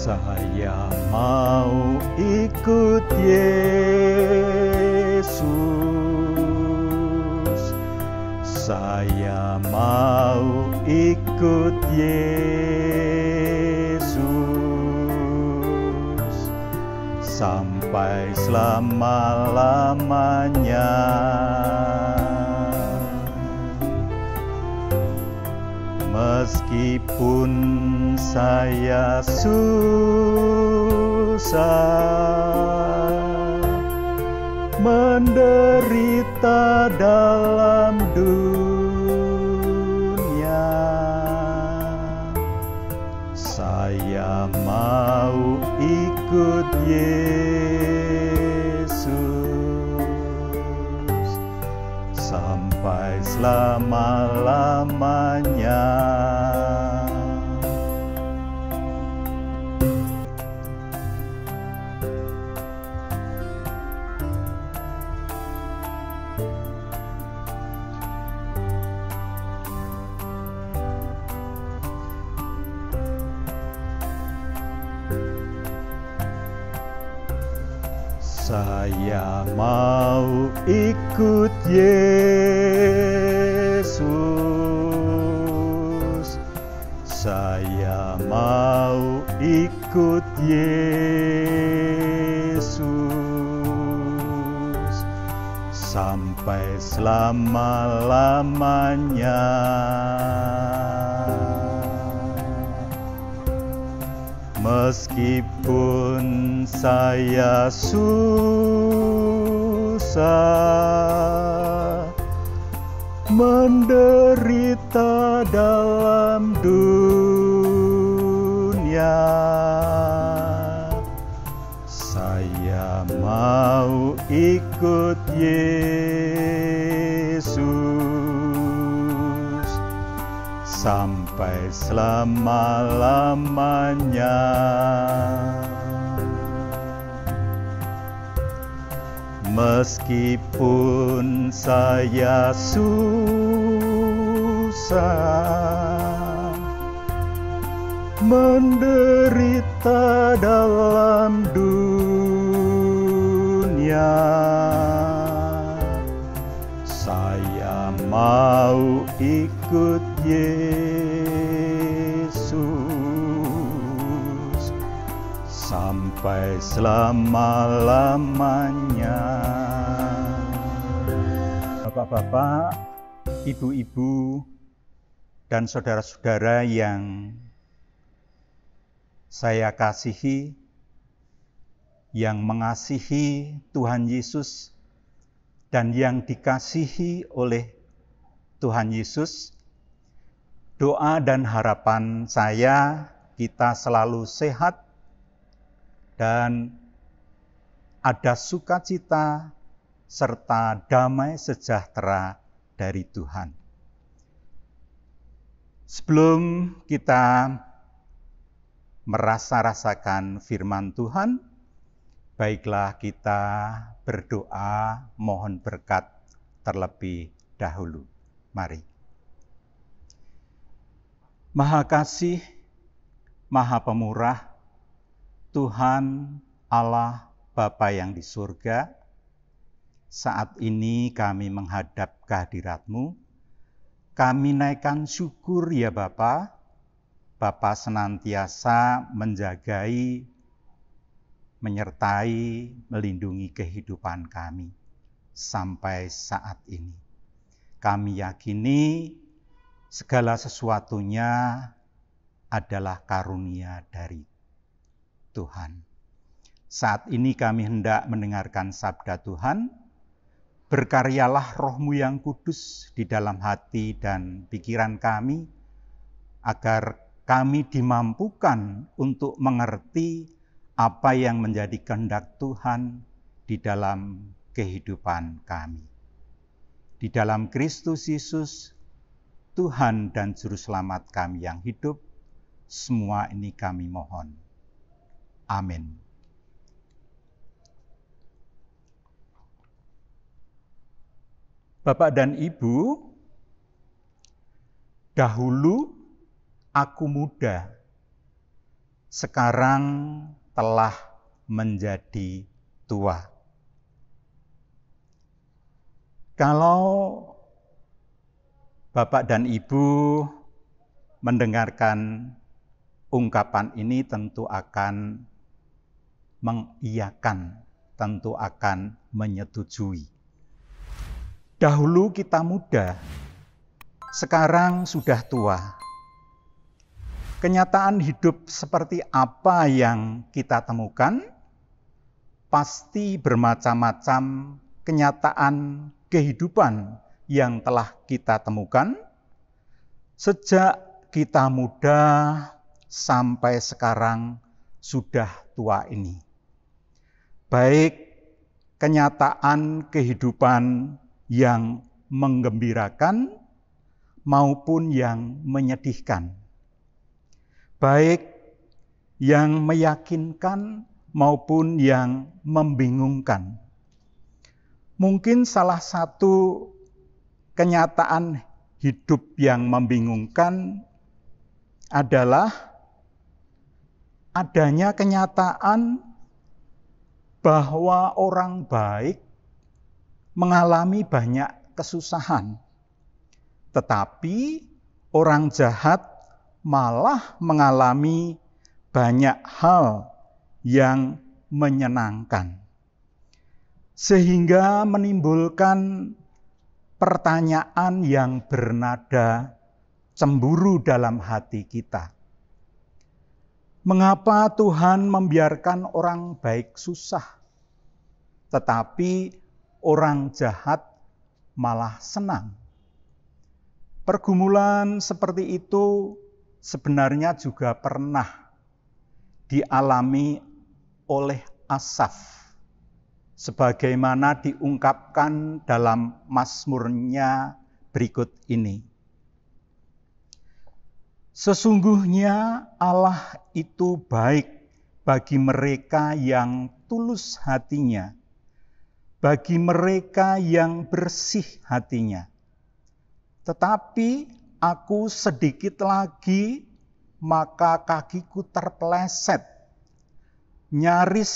Saya mau ikut Yesus. Saya mau ikut Yesus sampai selama-lamanya. Meskipun saya susah, menderita dalam dunia, saya mau ikut Yesus sampai selama-lamanya. Saya mau ikut Yesus. Saya mau ikut Yesus sampai selama-lamanya. Meskipun saya susah, menderita dalam dunia, saya mau ikut Yesus sampai selama-lamanya. Meskipun saya susah, menderita dalam dunia, saya mau ikut Yesus sampai selama-lamanya. Bapak-bapak, ibu-ibu, dan saudara-saudara yang saya kasihi, yang mengasihi Tuhan Yesus dan yang dikasihi oleh Tuhan Yesus, doa dan harapan saya kita selalu sehat dan ada sukacita serta damai sejahtera dari Tuhan. Sebelum kita merasa-rasakan firman Tuhan, baiklah kita berdoa mohon berkat terlebih dahulu. Mari. Maha kasih, Maha pemurah, Tuhan Allah Bapa yang di surga, saat ini kami menghadap kehadirat-Mu. Kami naikkan syukur ya Bapa. Bapa senantiasa menjagai, menyertai, melindungi kehidupan kami sampai saat ini. Kami yakini segala sesuatunya adalah karunia dari Tuhan. Saat ini kami hendak mendengarkan sabda Tuhan. Berkaryalah Roh-Mu yang kudus di dalam hati dan pikiran kami, agar kami dimampukan untuk mengerti apa yang menjadi kehendak Tuhan di dalam kehidupan kami. Di dalam Kristus Yesus, Tuhan dan Juru Selamat kami yang hidup, semua ini kami mohon. Amin. Bapak dan Ibu, dahulu aku muda, sekarang telah menjadi tua. Kalau Bapak dan Ibu mendengarkan ungkapan ini tentu akan mengiyakan, tentu akan menyetujui. Dahulu kita muda, sekarang sudah tua. Kenyataan hidup seperti apa yang kita temukan? Pasti bermacam-macam kenyataan kehidupan yang telah kita temukan sejak kita muda sampai sekarang sudah tua ini. Baik kenyataan kehidupan yang menggembirakan maupun yang menyedihkan. Baik yang meyakinkan maupun yang membingungkan. Mungkin salah satu kenyataan hidup yang membingungkan adalah adanya kenyataan bahwa orang baik mengalami banyak kesusahan, tetapi orang jahat malah mengalami banyak hal yang menyenangkan. Sehingga menimbulkan pertanyaan yang bernada cemburu dalam hati kita. Mengapa Tuhan membiarkan orang baik susah, tetapi orang jahat malah senang? Pergumulan seperti itu sebenarnya juga pernah dialami oleh Asaf, sebagaimana diungkapkan dalam Mazmurnya berikut ini. Sesungguhnya Allah itu baik bagi mereka yang tulus hatinya, bagi mereka yang bersih hatinya. Tetapi aku sedikit lagi, maka kakiku terpeleset. Nyaris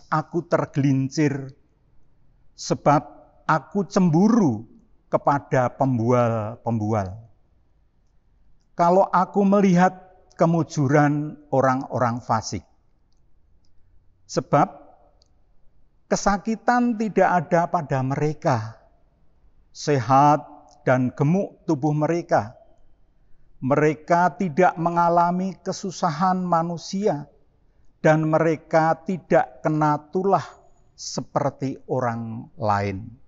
aku tergelincir, sebab aku cemburu kepada pembual-pembual. Kalau aku melihat kemujuran orang-orang fasik, sebab kesakitan tidak ada pada mereka, sehat dan gemuk tubuh mereka. Mereka tidak mengalami kesusahan manusia, dan mereka tidak kena tulah seperti orang lain.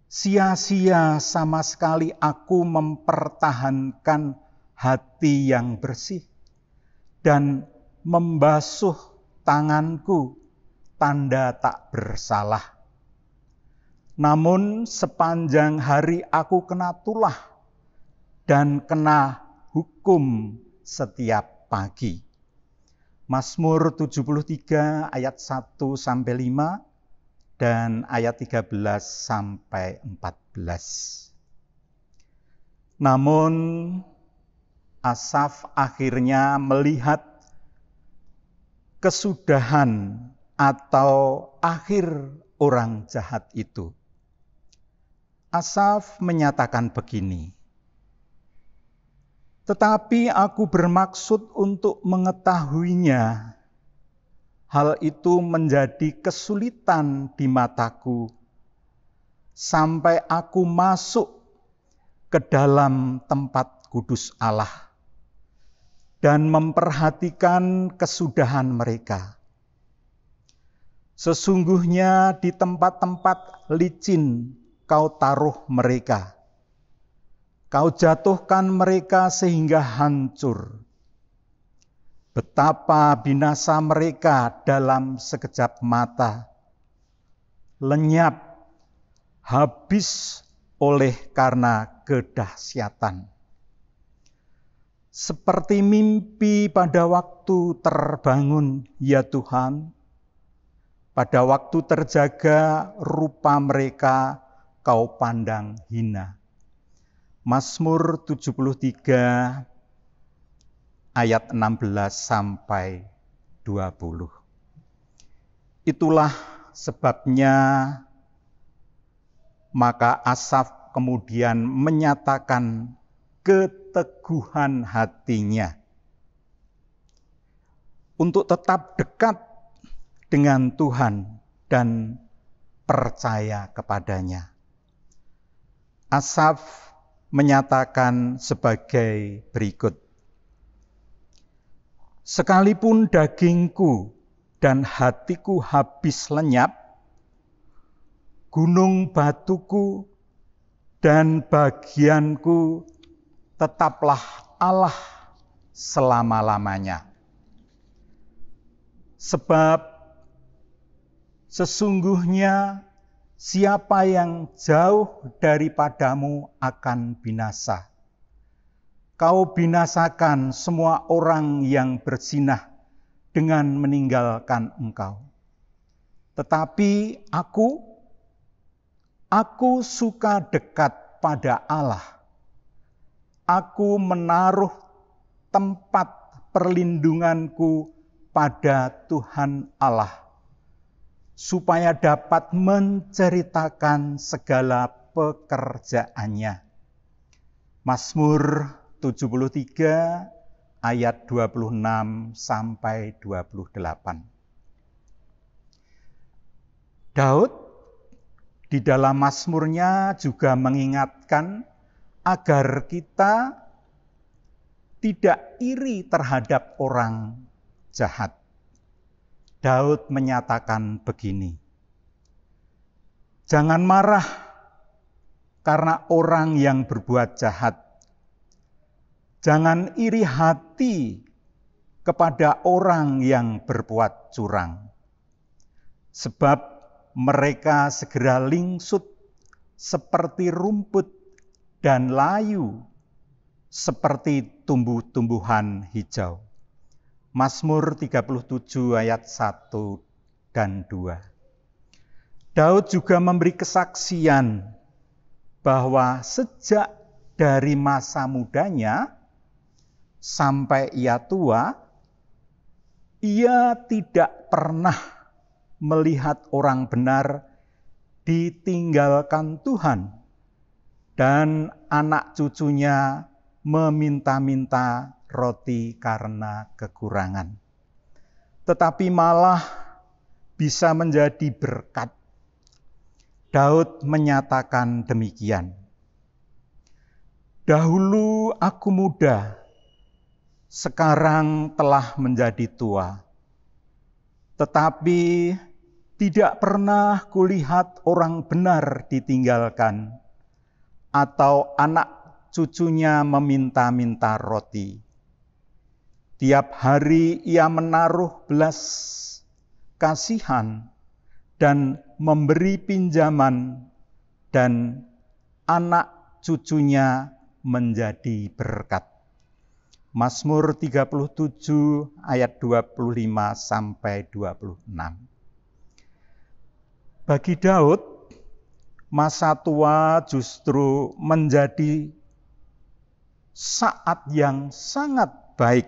Sia-sia sama sekali aku mempertahankan hati yang bersih dan membasuh tanganku, tanda tak bersalah. Namun sepanjang hari aku kena tulah dan kena hukum setiap pagi. Mazmur 73 ayat 1-5 dan ayat 13-14. Namun Asaf akhirnya melihat kesudahan atau akhir orang jahat itu. Asaf menyatakan begini, tetapi aku bermaksud untuk mengetahuinya. Hal itu menjadi kesulitan di mataku, sampai aku masuk ke dalam tempat kudus Allah dan memperhatikan kesudahan mereka. Sesungguhnya di tempat-tempat licin kau taruh mereka. Kau jatuhkan mereka sehingga hancur. Betapa binasa mereka dalam sekejap mata. Lenyap, habis oleh karena kedahsyatan. Seperti mimpi pada waktu terbangun, ya Tuhan. Pada waktu terjaga, rupa mereka kau pandang hina. Mazmur 73 ayat 16 sampai 20. Itulah sebabnya maka Asaf kemudian menyatakan keteguhan hatinya untuk tetap dekat dengan Tuhan dan percaya kepadanya. Asaf menyatakan sebagai berikut. Sekalipun dagingku dan hatiku habis lenyap, gunung batuku dan bagianku tetaplah Allah selama-lamanya. Sebab sesungguhnya siapa yang jauh daripadamu akan binasa. Kau binasakan semua orang yang berzinah dengan meninggalkan engkau. Tetapi aku suka dekat pada Allah. Aku menaruh tempat perlindunganku pada Tuhan Allah, supaya dapat menceritakan segala pekerjaannya. Mazmur 73 ayat 26 sampai 28. Daud di dalam Mazmurnya juga mengingatkan agar kita tidak iri terhadap orang jahat. Daud menyatakan begini, jangan marah karena orang yang berbuat jahat. Jangan iri hati kepada orang yang berbuat curang. Sebab mereka segera lingsut seperti rumput dan layu seperti tumbuh-tumbuhan hijau. Mazmur 37 ayat 1 dan 2. Daud juga memberi kesaksian bahwa sejak dari masa mudanya sampai ia tua, ia tidak pernah melihat orang benar ditinggalkan Tuhan dan anak cucunya meminta-minta roti karena kekurangan. Tetapi malah bisa menjadi berkat. Daud menyatakan demikian. Dahulu aku muda, sekarang telah menjadi tua. Tetapi tidak pernah kulihat orang benar ditinggalkan, atau anak cucunya meminta-minta roti. Tiap hari ia menaruh belas kasihan dan memberi pinjaman, dan anak cucunya menjadi berkat. Mazmur 37 ayat 25 sampai 26. Bagi Daud, masa tua justru menjadi saat yang sangat baik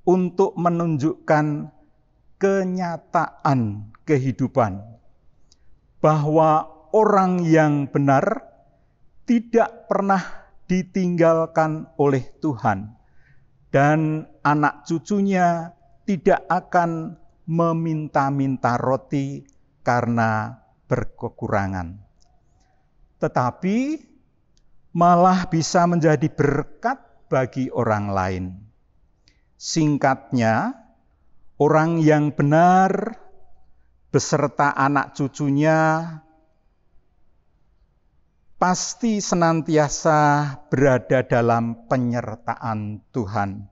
untuk menunjukkan kenyataan kehidupan, bahwa orang yang benar tidak pernah ditinggalkan oleh Tuhan, dan anak cucunya tidak akan meminta-minta roti karena berkekurangan. Tetapi malah bisa menjadi berkat bagi orang lain. Singkatnya, orang yang benar beserta anak cucunya pasti senantiasa berada dalam penyertaan Tuhan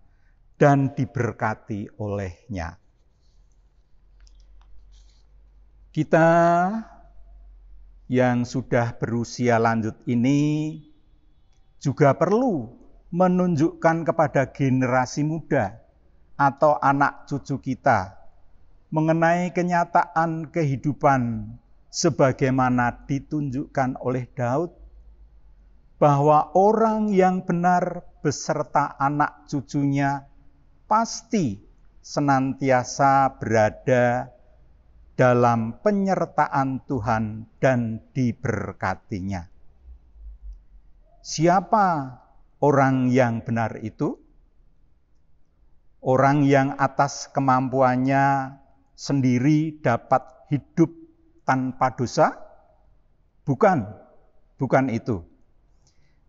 dan diberkati olehnya. Kita yang sudah berusia lanjut ini juga perlu menunjukkan kepada generasi muda atau anak cucu kita mengenai kenyataan kehidupan sebagaimana ditunjukkan oleh Daud, bahwa orang yang benar beserta anak cucunya pasti senantiasa berada dalam penyertaan Tuhan dan diberkatinya. Siapa orang yang benar itu? Orang yang atas kemampuannya sendiri dapat hidup tanpa dosa? Bukan itu.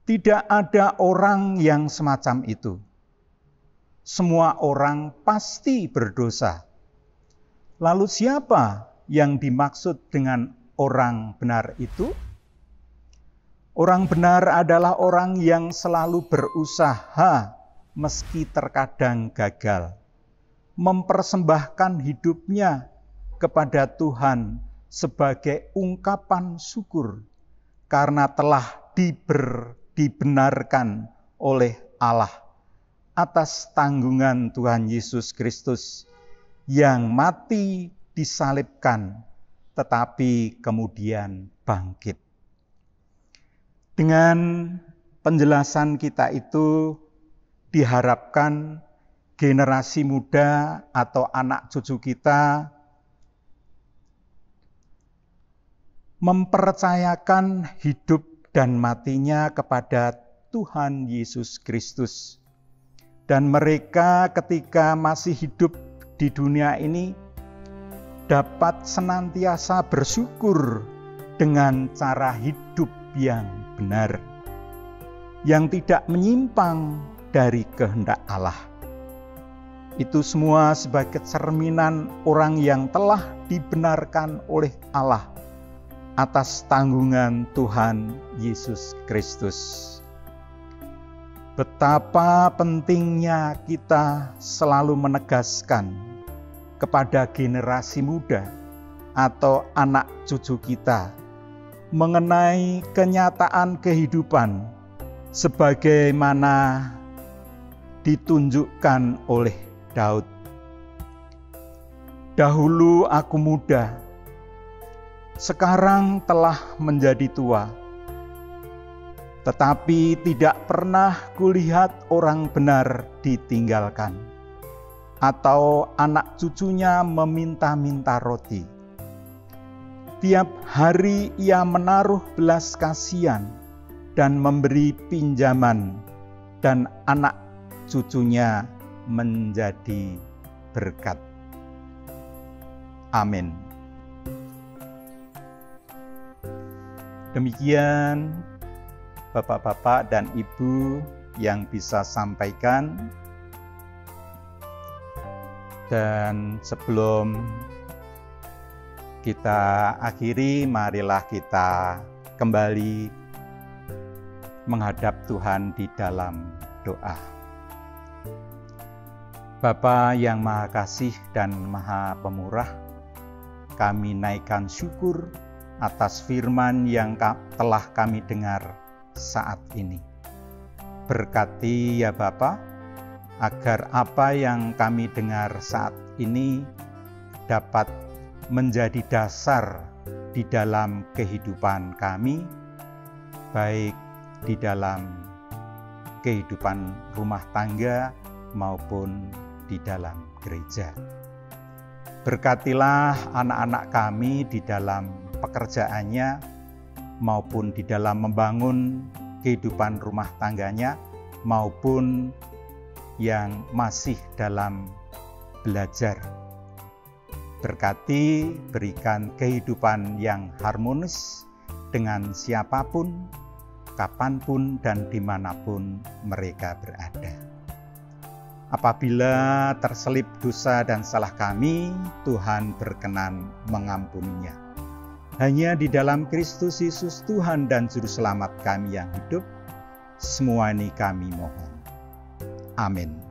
Tidak ada orang yang semacam itu. Semua orang pasti berdosa. Lalu siapa yang dimaksud dengan orang benar itu? Orang benar adalah orang yang selalu berusaha meski terkadang gagal, mempersembahkan hidupnya kepada Tuhan sebagai ungkapan syukur karena telah dibenarkan oleh Allah atas tanggungan Tuhan Yesus Kristus yang mati disalibkan tetapi kemudian bangkit. Dengan penjelasan kita itu diharapkan generasi muda atau anak cucu kita mempercayakan hidup dan matinya kepada Tuhan Yesus Kristus. Dan mereka ketika masih hidup di dunia ini dapat senantiasa bersyukur dengan cara hidup yang benar, yang tidak menyimpang dari kehendak Allah. Itu semua sebagai cerminan orang yang telah dibenarkan oleh Allah atas tanggungan Tuhan Yesus Kristus. Betapa pentingnya kita selalu menegaskan kepada generasi muda atau anak cucu kita mengenai kenyataan kehidupan sebagaimana ditunjukkan oleh Daud. Dahulu aku muda, sekarang telah menjadi tua, tetapi tidak pernah kulihat orang benar ditinggalkan, atau anak cucunya meminta-minta roti. Tiap hari ia menaruh belas kasihan dan memberi pinjaman, dan anak cucunya menjadi berkat. Amin. Demikian Bapak-bapak dan Ibu yang bisa sampaikan. Dan sebelum kita akhiri, marilah kita kembali menghadap Tuhan di dalam doa. Bapa yang Maha Kasih dan Maha Pemurah, kami naikkan syukur atas firman yang telah kami dengar saat ini. Berkati ya Bapa, agar apa yang kami dengar saat ini dapat menjadi dasar di dalam kehidupan kami, baik di dalam kehidupan rumah tangga maupun di dalam gereja. Berkatilah anak-anak kami di dalam pekerjaannya maupun di dalam membangun kehidupan rumah tangganya maupun yang masih dalam belajar. Berkati, berikan kehidupan yang harmonis dengan siapapun, kapanpun, dan dimanapun mereka berada. Apabila terselip dosa dan salah kami, Tuhan berkenan mengampuninya. Hanya di dalam Kristus Yesus Tuhan dan Juru Selamat kami yang hidup, semua ini kami mohon. Amin.